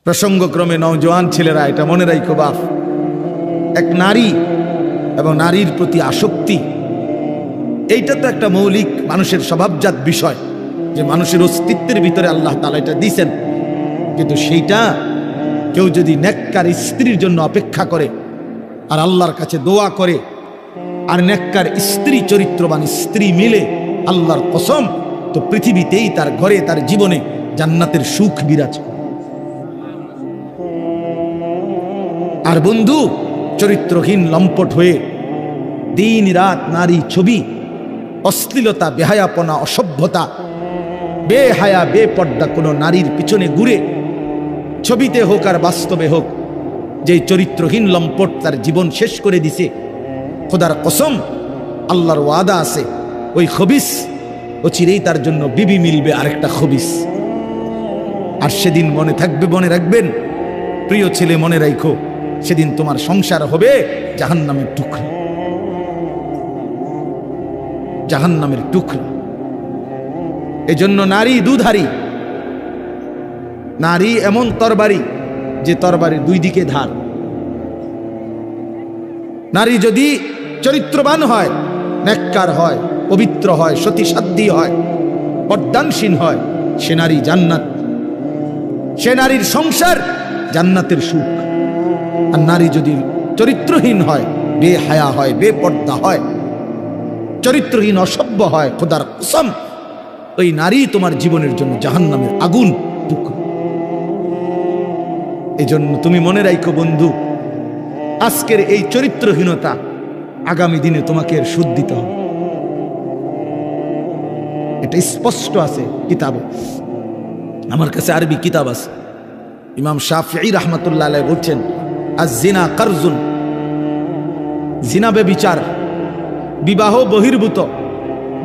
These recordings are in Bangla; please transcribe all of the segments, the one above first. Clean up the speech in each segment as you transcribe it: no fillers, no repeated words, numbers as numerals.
প্রসঙ্গক্রমে নওজোয়ান ছেলেরা এটা মনে রাখো বাপ, এক নারী এবং নারীর প্রতি আসক্তি, এইটা তো একটা মৌলিক মানুষের স্বভাবজাত বিষয়, যে মানুষের অস্তিত্বের ভিতরে আল্লাহ তাআলা এটা দিয়েছেন। কিন্তু সেইটা কেউ যদি নেককার স্ত্রীর জন্য অপেক্ষা করে আর আল্লাহর কাছে দোয়া করে আর নেককার স্ত্রী, চরিত্রবান স্ত্রী মিলে, আল্লাহর কসম, তো পৃথিবীতেই তার ঘরে, তার জীবনে জান্নাতের সুখ বিরাজ করে। আর বন্ধু, চরিত্রহীন লম্পট হয়ে দিন রাত নারী ছবি, অশ্লীলতা, বেহায়াপনা, অসভ্যতা, বেহায়া বেপর্দা কোনো নারীর পিছনে ঘুরে, ছবিতে হোক আর বাস্তবে হোক, যে চরিত্রহীন লম্পট তার জীবন শেষ করে দিছে, খোদার কসম, আল্লাহর ওয়াদা আছে, ওই খবিস চিরেই তার জন্য বিবি মিলবে আরেকটা খবিস। আর সেদিন মনে থাকবে, মনে রাখবেন প্রিয় ছেলে, মনে রাখো, সেদিন তোমার সংসার হবে জাহান্নামের টুকরা, জাহান্নামের টুকরা। এজন্য নারী দুধারী, নারী এমন তরবারি যে তরবারির দুই দিকে ধার। নারী যদি চরিত্রবান হয়, নেককার হয়, পবিত্র হয়, সতীসাধ্যী হয়, পর্দানসীন হয়, সে নারী জান্নাত, সে নারীর সংসার জান্নাতের সুখ। আর নারী যদি চরিত্রহীন হয়, বেহায়া হয়, বেপর্দা হয়, চরিত্রহীন, অসভ্য হয়, খোদার কসম, ওই নারী তোমার জীবনের জন্য জাহান্নামের আগুন টুকরো। এজন্য তুমি মনে রাখো বন্ধু, আজকের এই চরিত্রহীনতা আগামী দিনে তোমাকে এর সুদ দিতে হবে। এটা স্পষ্ট আছে কিতাবে, আমার কাছে আরবি কিতাব আছে। ইমাম শাফিঈ রাহমাতুল্লাহ আলাইহি বলছেন, আয-জিনা কারজুন, জিনা ব্যভিচার, বিবাহ বহির্ভূত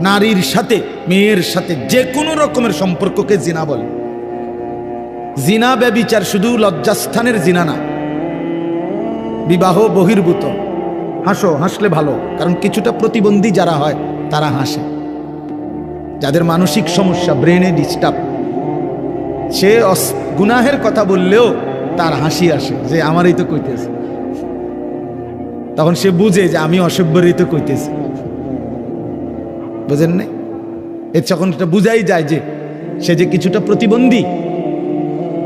নারীর সাথে, মেয়ের সাথে যে কোনো রকমের সম্পর্ককে জিনা বলে। জিনা ব্যভিচার শুধু লজ্জাস্থানের জিনা না, বিবাহ বহির্ভূত। হাসো, হাসলে ভালো, কারণ কিছুটা প্রতিবন্ধী যারা হয় তারা হাসে, যাদের মানসিক সমস্যা, ব্রেনে ডিস্টার্ব, সে গুনাহের কথা বললেও তার হাসি আসে, যে আমারই তো কইতেছে, তখন সে বুঝে যে আমি অসভ্যরই তো কইতেছি, বুঝেন নাই? এর যখন এটা বুঝাই যায় যে সে যে কিছুটা প্রতিবন্ধী,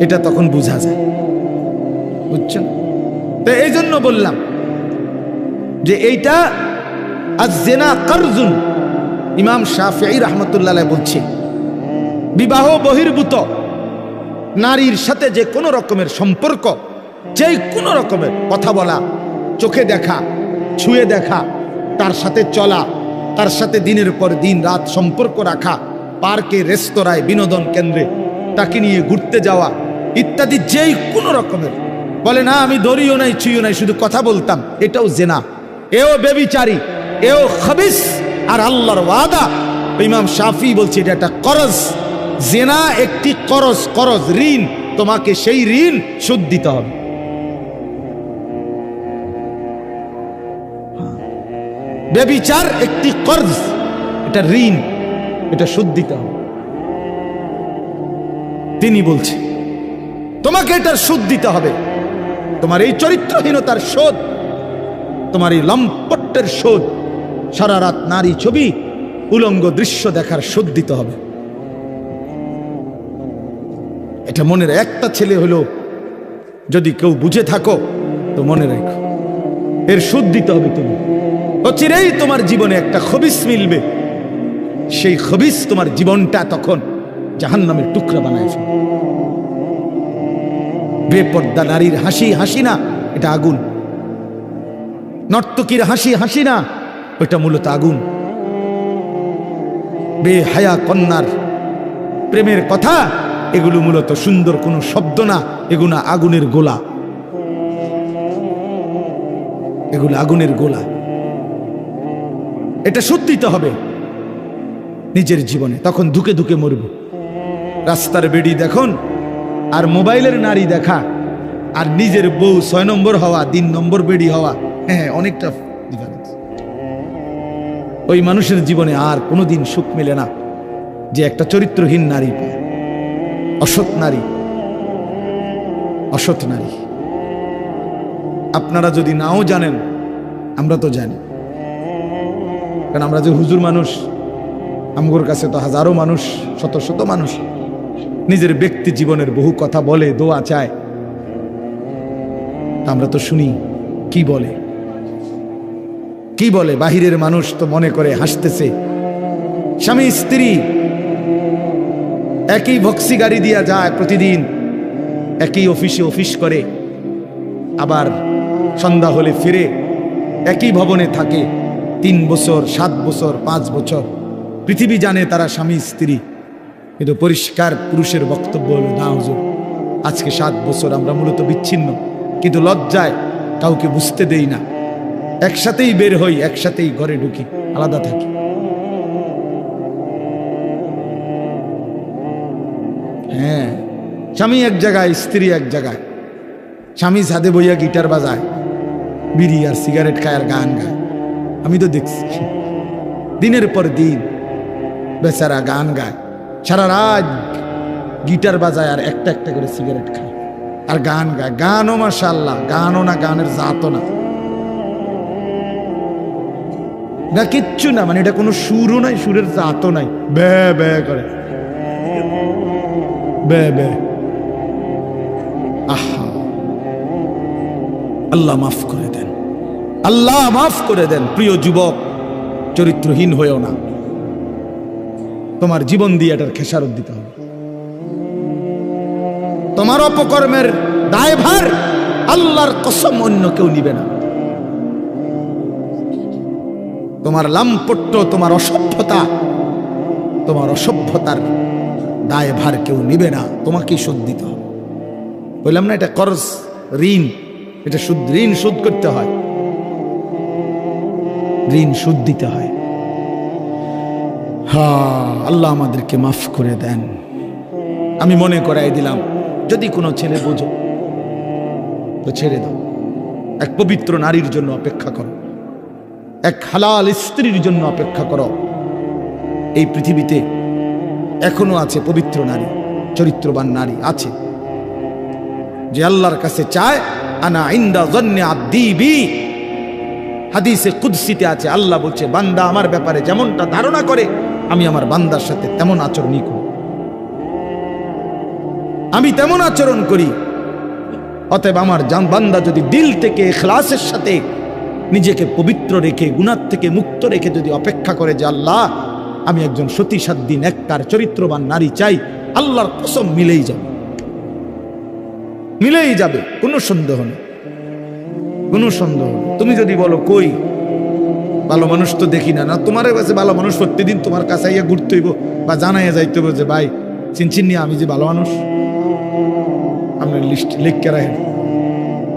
এটা তখন বোঝা যায়, বুঝছেন? তো এই জন্য বললাম যে এইটা আয-জিনা কারজুন। ইমাম শাফিঈ রাহমাতুল্লাহ আলাইহি বলছে, বিবাহ বহির্ভূত নারীর সাথে যে কোনো রকমের সম্পর্ক, যে কোনো রকমের কথা বলা, চোখে দেখা, ছুঁয়ে দেখা, তার সাথে চলা, তার সাথে দিনের পর দিন রাত সম্পর্ক রাখা, পার্কে, রেস্তোরাঁয়, বিনোদন কেন্দ্রে তাকে নিয়ে ঘুরতে যাওয়া ইত্যাদি, যেই কোনো রকমের, বলে না আমি ধরিও নাই, ছুঁইও নাই, শুধু কথা বলতাম, এটাও জেনা, এও বেবিচারী, এও খবিস। আর আল্লাহর ওয়াদা, ইমাম শাফিঈ বলছে এটা একটা করজ, জেনা একটি করজ, করজ ঋণ, তোমাকে সেই ঋণ শোধ দিতে হবে। বেবিচার একটি কর্জ, এটা ঋণ, এটা শোধ দিতে হবে। তিনি বলছে তোমাকে এটার শোধ দিতে হবে, তোমার এই চরিত্রহীনতার শোধ, তোমার এই লম্পটের শোধ, সারা রাত নারী ছবি, উলঙ্গ দৃশ্য দেখার শোধ দিতে হবে। এটা মনের একটা ছেলে হলো, যদি কেউ বুঝে থাকো তো মনে রাখো, এর শোধ দিতে হবে। তুমি অচিরেই তোমার জীবনে একটা খবিস মিলবে, সেই খবিস তোমার জীবনটা তখন জাহান্নামের টুকরা বানায় ফেলবে। বেপর্দা নারীর হাসি, হাসি না, এটা আগুন। নর্তকীর হাসি, হাসি না, ওটা মূলত আগুন। বেহায়া কন্যার প্রেমের কথা, এগুলো মূলত সুন্দর কোনো শব্দ না, এগুলো আগুনের গোলা, এগুলো আগুনের গোলা। এটা শোধ দিতে হবে নিজের জীবনে, তখন ধুকে ধুকে মরব। রাস্তার বেড়ি দেখুন আর মোবাইলের নারী দেখা, আর নিজের বউ 6 নম্বর হওয়া, 3 নম্বর বেড়ি হওয়া, হ্যাঁ, অনেকটা ডিফারেন্স। ওই মানুষের জীবনে আর কোনোদিন সুখ মেলে না যে একটা চরিত্রহীন নারী পায়, অসৎ নারী, অসৎ নারী। আপনারা যদি নাও জানেন, আমরা তো জানি, কারণ আমরা যে হুজুর মানুষ, আমগোর কাছে তো হাজারো মানুষ, শত শত মানুষ নিজের ব্যক্তি জীবনের বহু কথা বলে, দোয়া চায়, তা আমরা তো শুনি কি বলে, কি বলে। বাহিরের মানুষ তো মনে করে হাসতেছে, স্বামী স্ত্রী একই ভক্সি গাড়ি দিয়া যায় প্রতিদিন, একই অফিসে অফিস করে, আবার সন্ধ্যা হলে ফিরে, একই ভবনে থাকে 3 বছর 7 বছর 5 বছর। পৃথিবী জানে তারা স্বামী স্ত্রী, কিন্তু পরিষ্কার পুরুষের বক্তব্য হলো, না হুজুর, আজকে 7 বছর আমরা মূলত বিচ্ছিন্ন, কিন্তু লজ্জায় কাউকে বুঝতে দেই না, একসাথেই বের হই, একসাথেই ঘরে ঢুকি, আলাদা থাকি। হ্যাঁ, স্বামী এক জায়গায়, স্ত্রী এক জায়গায়। স্বামী ছাদে বইয়া গিটার বাজায়, বিড়ি আর সিগারেট খায় আর গান গায়। আমি তো দেখছি দিনের পর দিন বেচারা গান গায়, সারা রাত গিটার বাজায় আর একটা একটা করে সিগারেট খায় আর গান গায়। গানও মাশাআল্লাহ, গানও না, গানের জাতও না, না কিচ্ছু না, মানে এটা কোনো সুরও নাই, সুরের জাতও নাই, বে বে করে, বে বে। আহা, আল্লাহ মাফ করে দেন, আল্লাহ মাফ করে দেন। প্রিয় যুবক, চরিত্রহীন হয়েও না, তোমার জীবন দিয়ে এটার খেসারত দিতে হবে। তোমার অপকর্মের দায়ভার আল্লাহর কসম অন্য কেউ নিবে না। তোমার লাম্পট্য, তোমার অসভ্যতা, তোমার অসভ্যতার দায়ভার কেউ নিবে না, তোমাকেই শোধ দিতে হবে। বললাম না, এটা কর্জ, ঋণ, এটা সুদ, ঋণ শোধ করতে হয়, ঋণ শোধ দিতে হয়। হ্যাঁ, আল্লাহ আমাদেরকে মাফ করে দেন। আমি মনে করাই দিলাম, যদি কোনো ছেলে বোঝো তো ছেড়ে দাও, এক পবিত্র নারীর জন্য অপেক্ষা করো, এক হালাল স্ত্রীর জন্য অপেক্ষা করো। এই পৃথিবীতে এখনো আছে পবিত্র নারী, চরিত্রবান নারী আছে, যে আল্লাহর কাছে চায়, আনা ইনদা যন্নি আব্দি বি। হাদিসে কুদসিতে আছে, আল্লাহ বলছে, বান্দা আমার ব্যাপারে যেমনটা ধারণা করে আমি আমার বান্দার সাথে তেমন আচরণই করি, আমি তেমন আচরণ করি। অতএব আমার বান্দা যদি দিল থেকে ইখলাসের সাথে নিজেকে পবিত্র রেখে, গুনাহ থেকে মুক্ত রেখে যদি অপেক্ষা করে যে আল্লাহ, আমি একজন সতী সাধ্বী নেককার চরিত্রবান নারী চাই, আল্লাহর কসম মিলেই যাবে, মিলেই যাবে, কোনো সন্দেহ নেই, কোনো সন্দেহ নেই। তুমি যদি বলো কই ভালো মানুষ তো দেখি না, না তোমার কাছে ভালো মানুষ প্রতিদিন তোমার কাছে আইয়া ঘুরতে হইব বা জানাইয়া যাইতে হইব যে ভাই চিনচিন আমি যে ভালো মানুষ, আপনার লিস্ট লিখকে রাখেন।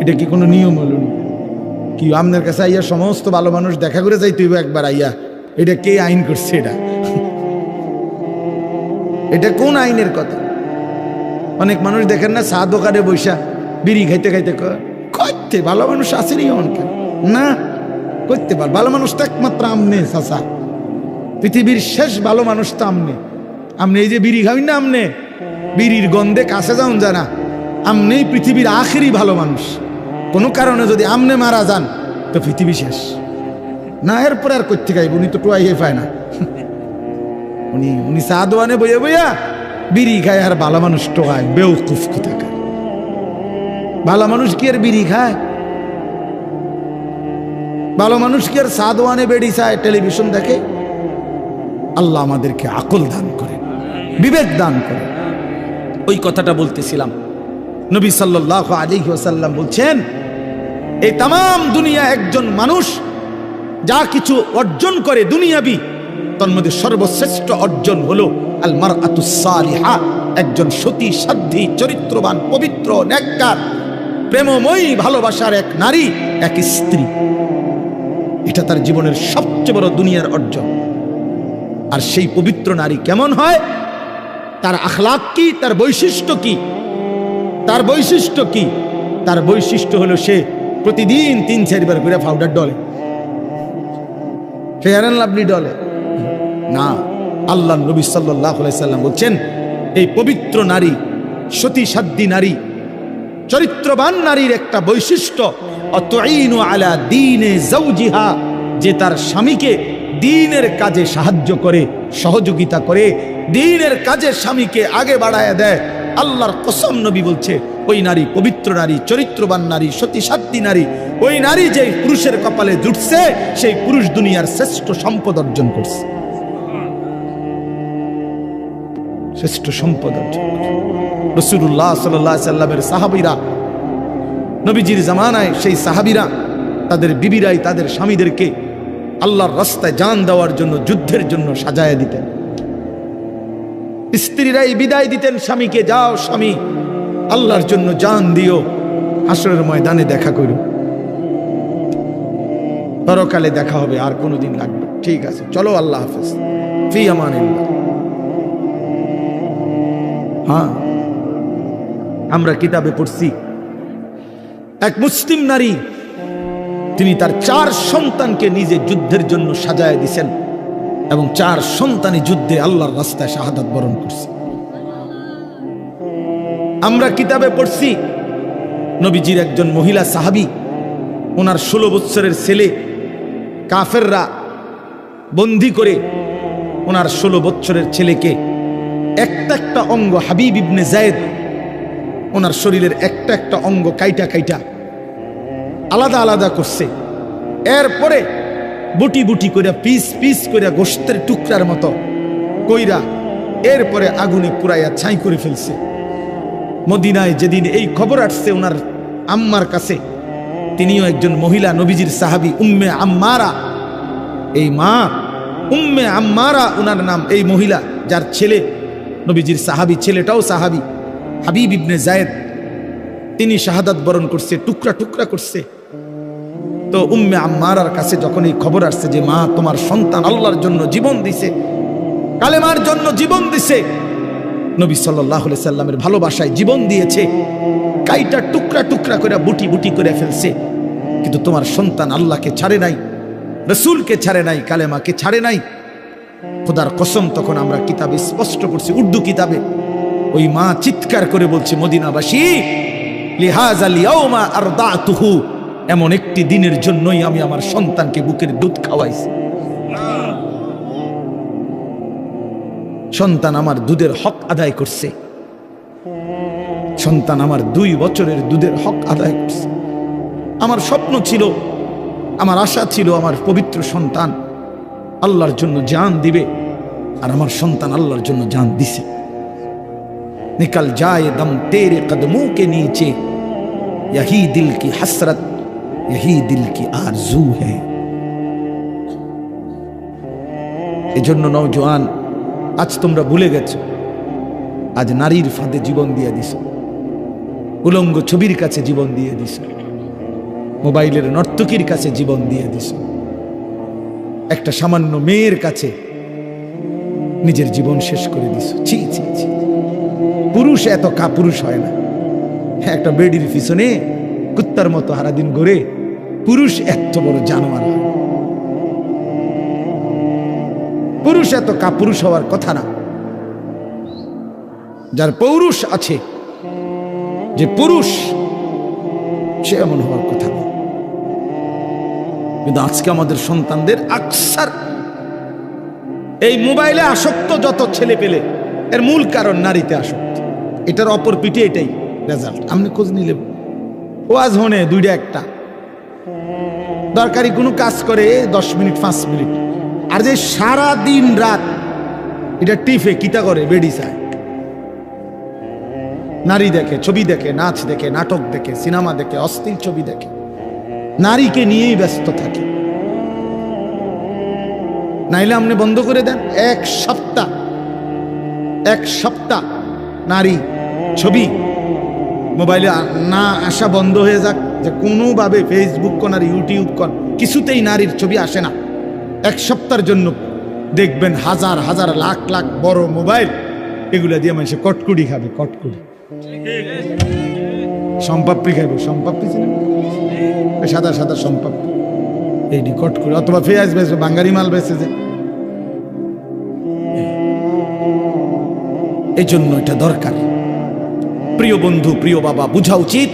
এটা কি কোনো নিয়ম হলো কি? আপনার কাছে আইয়া সমস্ত ভালো মানুষ দেখা করে যাইতে হইব একবার আইয়া? এটা কে আইন করছে? এটা কোন আইনের কথা? অনেক মানুষ দেখেন না, চা দোকানে বৈশা বিড়ি খাইতে খাইতে করতে ভালো মানুষ আসেনি অনেকে না করতে পার। ভালো মানুষ তো একমাত্র আমনে চাচা, পৃথিবীর শেষ ভালো মানুষ তো আমনে। আমনে এই যে বিড়ি খাবেন না, আমনে বিড়ির গন্ধে কাছে যান জানা, আমনেই পৃথিবীর আখেরি ভালো মানুষ। কোনো কারণে যদি আমনে মারা যান তো পৃথিবী শেষ না, এরপরে আর করতে খাইব। উনি তো টোয়াইয়ে পায় না, উনি চা দোয়ানে বইয়া বইয়া বিড়ি খায় আর ভালো মানুষ টোয়ায়। বেউকুফ কোথাকার! ভালো মানুষ কি আর বিড়ি খায়? ভালো মানুষ কি আর চা দোয়ানে বেড়ি চায়, টেলিভিশন দেখে? আল্লাহ আমাদেরকে আকল দান করে, বিবেক দান করে। ওই কথাটা বলতেছিলাম, নবী সাল্লাল্লাহু আলাইহি ওয়াসাল্লাম বলছেন, এই তাম দুনিয়া একজন মানুষ যা কিছু অর্জন করে দুনিয়াবি, তার মধ্যে সর্বশ্রেষ্ঠ অর্জন হলো আল মারআতুস সালিহা, একজন সতী সাধ্বী চরিত্রবান পবিত্র নেককার প্রেমময়ী ভালোবাসার এক নারী, এক স্ত্রী। এটা তার জীবনের সবচেয়ে বড় দুনিয়ার অর্জন। আর সেই পবিত্র নারী কেমন হয়, তার আখলাক কি, তার বৈশিষ্ট্য কি? তার বৈশিষ্ট্য কি? তার বৈশিষ্ট্য হলো সে প্রতিদিন 3-4 বার করে powder Dole, fair and lovely ডলে না। আল্লাহ নবী সাল্লাল্লাহু আলাইহি সাল্লাম বলছেন, এই পবিত্র নারী, সতী সাধ্বী নারী চরিত্রবান নারীর একটা বৈশিষ্ট্য, অতুইনু আলা দীনে যাওজিহা, যে তার স্বামীকে দ্বীনের কাজে সাহায্য করে, সহযোগিতা করে, দ্বীনের কাজে স্বামীকে আগে বাড়ায় দেয়। আল্লাহর কসম, নবী বলছে ওই নারী পবিত্র নারী, চরিত্রবান নারী, সতী সাধ্বী নারী। ওই নারী যে পুরুষের কপালে জুটছে, সেই পুরুষ দুনিয়ার শ্রেষ্ঠ সম্পদ অর্জন করছে, শ্রেষ্ঠ সম্পদ অর্জন। রাসূলুল্লাহ সাল্লাল্লাহু আলাইহি সাল্লামের সাহাবীরা, নবীজির জামানায় সেই সাহাবীরা তাদের বিবিরাই তাদের স্বামীদেরকে আল্লাহর রাস্তায় জান দেওয়ার জন্য, যুদ্ধের জন্য সাজায় দিতেন। স্ত্রীরাই বিদায় দিতেন স্বামীকে, যাও স্বামী, আল্লাহর জন্য জান দিও, হাসরের ময়দানে দেখা করো, পরকালে দেখা হবে, আর কোনোদিন লাগবে, ঠিক আছে চলো, আল্লাহ হাফেজ, ফি আমানিল্লাহ। হ্যাঁ, আমরা কিতাবে পড়ছি এক মুসলিম নারী, তিনি তার 4 সন্তানকে নিজে যুদ্ধের জন্য সাজায় দিছেন এবং 4 সন্তানই যুদ্ধে আল্লাহর রাস্তায় শাহাদাত বরণ করছে। আমরা কিতাবে পড়ছি নবীজির একজন মহিলা সাহাবী, ওনার 16 বছরের ছেলে কাফেররা বন্দী করে ওনার 16 বছরের ছেলেকে একটা একটা অঙ্গ, হাবিব ইবনে যায়েদ ওনার শরীরের একটা একটা অঙ্গ কাইটা কাইটা আলাদা আলাদা করছে। এরপরে বুটি বুটি করে, পিস পিস করে, গোশতের টুকরার মতো কইরা এরপরে আগুনে পুরাইয়া ছাই করে ফেলছে। মদিনায় যেদিন এই খবর আসছে ওনার আম্মার কাছে, তিনিও একজন মহিলা, নবীজির সাহাবী উম্মে আম্মারা। এই মা উম্মে আম্মারা ওনার নাম। এই মহিলা যার ছেলে নবীজির সাহাবী, ছেলেটাও সাহাবী, হাবিব ইবনে যায়েদ, তিনি শাহাদাত বরণ করছে, টুকরা টুকরা করছে। তো উম্মে আম্মারার কাছে যখন এই খবর আসছে যে মা তোমার সন্তান আল্লাহর জন্য জীবন দিছে, কালেমার জন্য জীবন দিছে, নবী সাল্লাল্লাহু আলাইহি সাল্লামের ভালোবাসায় জীবন দিয়েছে, কাইটা টুকরা টুকরা করে বুটি বুটি করে ফেলছে, কিন্তু তোমার সন্তান আল্লাহকে ছাড়ে নাই, রাসূলকে ছাড়ে নাই, কালেমাকে ছাড়ে নাই। খোদার কসম, তখন আমরা কিতাবে স্পষ্ট করছি, উর্দু কিতাবে, ওই মা চিৎকার করে বলছে, মদিনাবাসী, লিহাযাল ইয়াউমা আরদাতুহু, এমন একটি দিনের জন্যই আমি আমার সন্তানকে বুকের দুধ খাওয়াইছি। সন্তান আমার দুধের হক আদায় করছে, সন্তান আমার 2 বছরের দুধের হক আদায় করছে। আমার স্বপ্ন ছিল, আমার আশা ছিল, আমার পবিত্র সন্তান আল্লাহর জন্য জান দিবে, আর আমার সন্তান আল্লাহর জন্য জান দিছে। निकल जाए दम तेरे कदमों के नीचे, यही दिल की हसरत, यही दिल की आरजू है। এজন্য নওজোয়ান, আজ তোমরা ভুলে গেছো, আজ নারীর ফাঁদে জীবন দিয়ে দিছো, উলঙ্গ ছবির কাছে জীবন দিয়ে দিছো, মোবাইলের নর্তকীর কাছে জীবন দিয়ে দিছো, একটা সামান্য মেয়ের কাছে নিজের জীবন শেষ করে দিছো। ছি ছি ছি, পুরুষ এত কাপুরুষ হয় না। একটা বেডির পিছনে কুত্তার মতো সারাদিন ঘুরে, পুরুষ এত বড় জানোয়ার হয়। পুরুষ এত কাপুরুষ হওয়ার কথা না। যার পৌরুষ আছে, যে পুরুষ, সে এমন হওয়ার কথা না। কিন্তু আজকে আমাদের সন্তানদের আকসার এই মোবাইলে আসক্ত যত ছেলে পেলে, এর মূল কারণ নারীতে আসক্ত। এটার অপর পিঠে এটাই রেজাল্ট। আপনি খোঁজ নিলে ওয়াজ হনে 2টা 1টা দরকারি কোনো কাজ করে 10 মিনিট 5 মিনিট, আর যে সারা দিন রাত এটা টিফে কিতা করে, বেডি চায়, নারী দেখে, ছবি দেখে, নাচ দেখে, নাটক দেখে, সিনেমা দেখে, অস্থির ছবি দেখে, নারীকে নিয়েই ব্যস্ত থাকে। নাইলে আপনি বন্ধ করে দেন, এক সপ্তাহ নারী ছবি মোবাইলে না আসা বন্ধ হয়ে যাক, যে কোনোভাবে ফেসবুক কোন আর ইউটিউব কোন কিছুতেই নারীর ছবি আসে না। 1 সপ্তাহের জন্য দেখবেন হাজার হাজার লাখ লাখ বড় মোবাইল, এগুলা দিয়ে মানুষে কটকুড়ি খাবে, কটকুড়ি, সম্পাপ্পি খাইবে, সম্পাপ্পি সাদা সাদা সম্পাপ্পি, এইটি কটকুড়ি, অথবা পেঁয়াজ বেচবে, বাঙ্গারি মাল বেচে যে। এই জন্য এটা দরকার। প্রিয় বন্ধু, প্রিয় বাবা, বুঝা উচিত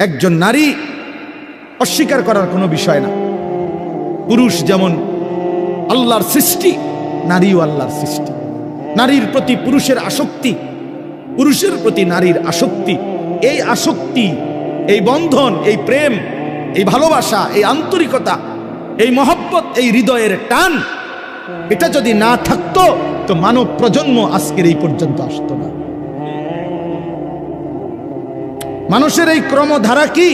একজন নারী অস্বীকার করার কোনো বিষয় না। পুরুষ যেমন আল্লাহর সৃষ্টি, নারীও আল্লাহর সৃষ্টি। নারীর প্রতি পুরুষের আসক্তি, পুরুষের প্রতি নারীর আসক্তি, এই আসক্তি, এই বন্ধন, এই প্রেম, এই ভালোবাসা, এই আন্তরিকতা, এই মহব্বত, এই হৃদয়ের টান, এটা যদি না থাকতো তো মানব প্রজন্ম আজকের এই পর্যন্ত আসতো না। মানুষের এই ক্রমধারা কি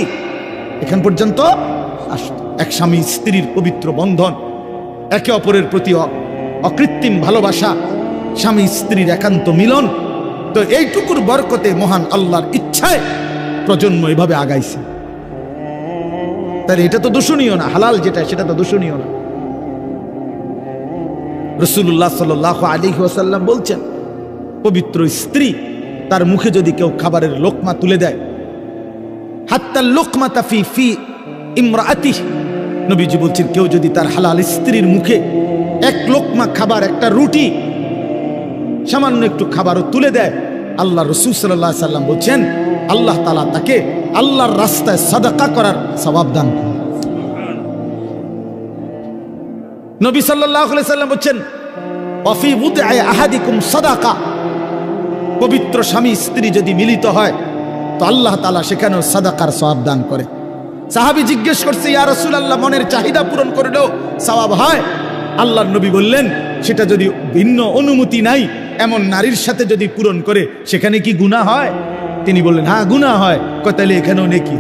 এখান পর্যন্ত আসতো? এক স্বামী স্ত্রীর পবিত্র বন্ধন, একে অপরের প্রতি অকৃত্রিম ভালোবাসা, স্বামী স্ত্রীর একান্ত মিলন। তো এইটুকুর বরকতে মহান আল্লাহর ইচ্ছায় প্রজন্ম এভাবে আগাইছে। তাহলে এটা তো দূষণীয় না, হালাল যেটা সেটা তো দূষণীয় না। রাসূলুল্লাহ সাল্লাল্লাহু আলাইহি ওয়াসাল্লাম বলছেন, পবিত্র স্ত্রী তার মুখে যদি কেউ খাবারের লোকমা তুলে দেয়, হাত্তা লোকমাতা ফি ইমরাআতিহি, নবীজি বলছেন কেউ যদি তার হালাল স্ত্রীর মুখে এক লোকমা খাবার, একটা রুটি, সামান্য একটু খাবারও তুলে দেয়, আল্লাহ রাসূল সাল্লাল্লাহু আলাইহি ওয়াসাল্লাম বলছেন আল্লাহ তাআলা তাকে আল্লাহর রাস্তায় সাদাকা করার সওয়াব দান করেন। নবী সাল্লাল্লাহু আলাইহি ওয়াসাল্লাম বলছেন ওয়াফি বুদআ আহাদিকুম সাদাকা, পবিত্র স্বামী স্ত্রী যদি মিলিত হয় তো আল্লাহ তাআলা সেখানেও সাদাকার সওয়াব দান করে। সাহাবী জিজ্ঞেস করছে, ইয়া রাসূলুল্লাহ, মনের চাহিদা পূরণ করলেও সওয়াব হয়? আল্লাহর নবী বললেন, সেটা যদি ভিন্ন অনুমতি নাই এমন নারীর সাথে যদি পূরণ করে সেখানে কি গুনাহ হয়? তিনি বললেন, হ্যাঁ গুনাহ হয়। তাহলে এখানেও নেকি,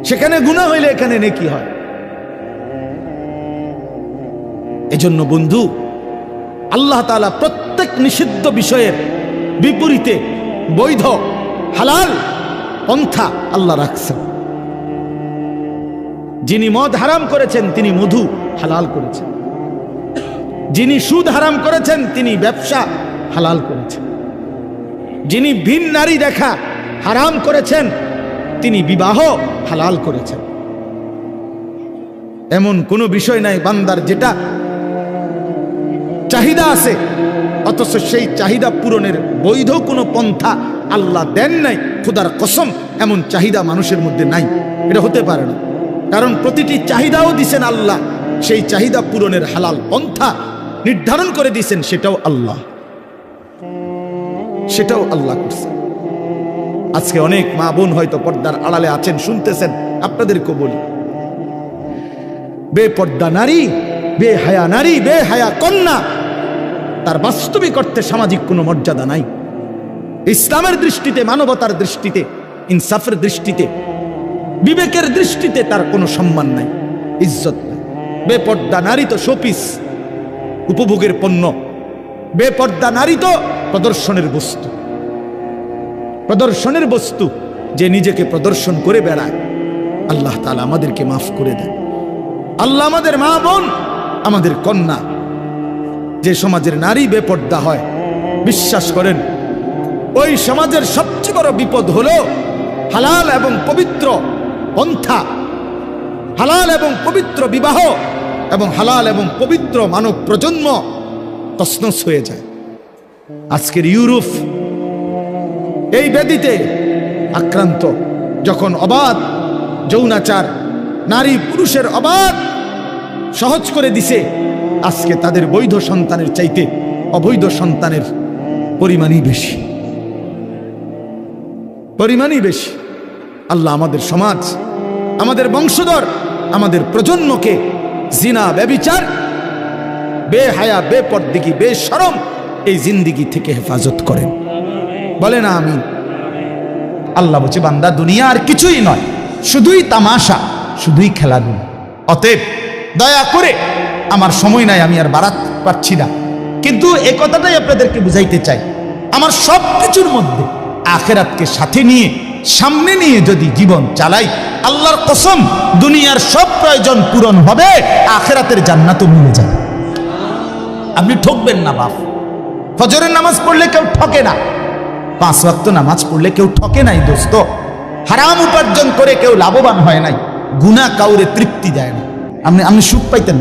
সেখানে গুনাহ হইলে এখানে নেকি হয়। এজন্য বন্ধু, আল্লাহ তাআলা প্রত্যেক নিষিদ্ধ বিষয়ের বিপরীতে বৈধ হালাল পন্থা আল্লাহ রাখছেন। যিনি মদ হারাম করেছেন তিনি মধু হালাল করেছেন, যিনি সুদ হারাম করেছেন তিনি ব্যবসা হালাল করেছেন, যিনি ভিন নারী দেখা হারাম করেছেন তিনি বিবাহ হালাল করেছেন। এমন কোনো বিষয় নাই বান্দার যেটা চাহিদা আছে অথচ সেই চাহিদা পূরণের বৈধ কোনো পন্থা আল্লাহ দেন নাই। খোদার কসম, এমন চাহিদা মানুষের মধ্যে নাই, এটা হতে পারে না। কারণ প্রতিটি চাহিদাও দিছেন আল্লাহ, সেই চাহিদা পূরণের হালাল পন্থা নির্ধারণ করে দিয়েছেন, সেটাও আল্লাহ, সেটাও আল্লাহ করছে। আজকে অনেক মা বোন হয়তো পর্দার আড়ালে আছেন, শুনতেছেন, আপনাদেরকেও বলি, বেপর্দা নারী, বেহায়া নারী, বেহায়া কন্যা, তার বাস্তবিক অর্থে সামাজিক কোনো মর্যাদা নাই। ইসলামের দৃষ্টিতে, মানবতার দৃষ্টিতে, ইনসাফের দৃষ্টিতে, বিবেকের দৃষ্টিতে তার কোনো সম্মান নাই, ইজ্জত নাই। বেপর্দা নারী তো শোপিস, উপভোগের পণ্য। বেপর্দা নারী তো প্রদর্শনের বস্তু, প্রদর্শনের বস্তু, যে নিজেকে প্রদর্শন করে বেড়ায়। আল্লাহ তাআলা আমাদেরকে মাফ করে দেন। আল্লাহ আমাদের মা বোন, আমাদের কন্যা, যে সমাজের নারী বেপর্দা হয়, বিশ্বাস করেন ওই সমাজের সবচেয়ে বড় বিপদ হলো হালাল এবং পবিত্র পন্থা, হালাল এবং পবিত্র বিবাহ এবং হালাল এবং পবিত্র মানব প্রজন্ম তছনছ হয়ে যায়। আজকের ইউরোপ এই ব্যাধিতে আক্রান্ত, যখন অবাধ যৌনাচার, নারী পুরুষের অবাধ সহজ করে দিছে, আজকে তাদের বৈধ সন্তানের চাইতে অবৈধ সন্তানের পরিমাণই বেশি, পরিমাণই বেশি। আল্লাহ আমাদের সমাজ, আমাদের বংশধর, আমাদের প্রজন্মকে জিনা, ব্যভিচার, বেহায়া, বেপরদিগি, বেশরম এই জিন্দিগি থেকে হেফাজত করেন। বলে না আমিন। আল্লাহ বলছে, বান্দা দুনিয়া আর কিছুই নয়, শুধুই তামাশা, শুধুই খেলাধুলা। অতএব দয়া করে, আমার সময় নাই, আমি আর বাড়াতে পারছি না, কিন্তু এই কথাটাই আপনাদেরকে বুঝাইতে চাই, আমার সব কিছুর মধ্যে আখিরাতকে সাথে নিয়ে, সামনে নিয়ে যদি জীবন চালাই, আল্লাহর কসম দুনিয়ার সব প্রয়োজন পূরণ হবে, আখিরাতের জান্নাতও মিলে যাবে। আপনি ঠকবেন না বাপ। ফজরের নামাজ পড়লে কেউ ঠকে না, 5 ওয়াক্ত নামাজ পড়লে কেউ ঠকে নাই দোস্ত। হারাম উপার্জন করে কেউ লাভবান হয় নাই, গুনাহ কাউরে তৃপ্তি দেয় না। আপনি সুখ পাইতেন।